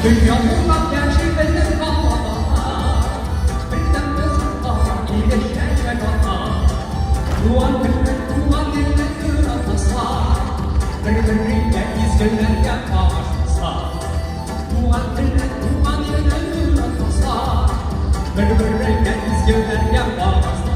Dünyamızdan gerçek benim bağlar, birden mesutlar iyileşecek ana. Duan bilmek, duan bilmek kıratasa, birbirine izgirler yaklaşmasa. Duan bilmek, duan bilmek kıratasa, birbirine izgirler yaklaşmasa.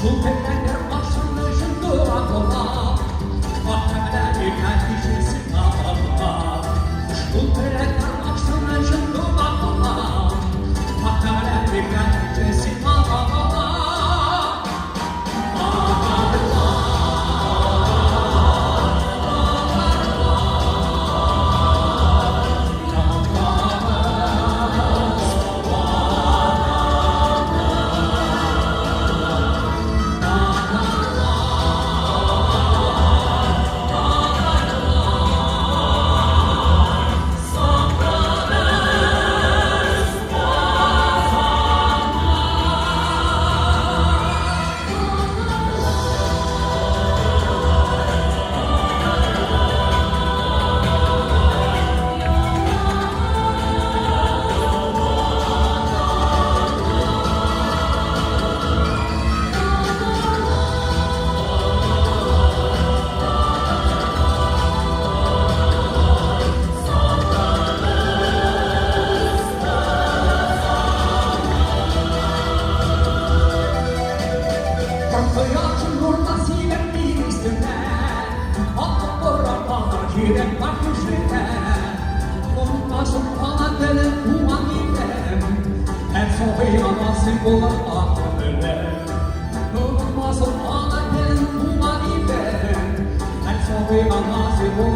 Şüpheler başını şunduğa kola, Mahkemeler kendisi sınavına. Şüpheler başını şunduğa kola, Mahkemeler kendisi sınavına. Hayatın ortasıyla bir üstüne, Hatta orada girek var köşede. Olmasın bana gelin kuman gidem, Her sohbeyi anasın olan aklımda. Olmasın bana gelin kuman gidem, Her sohbeyi anasın olan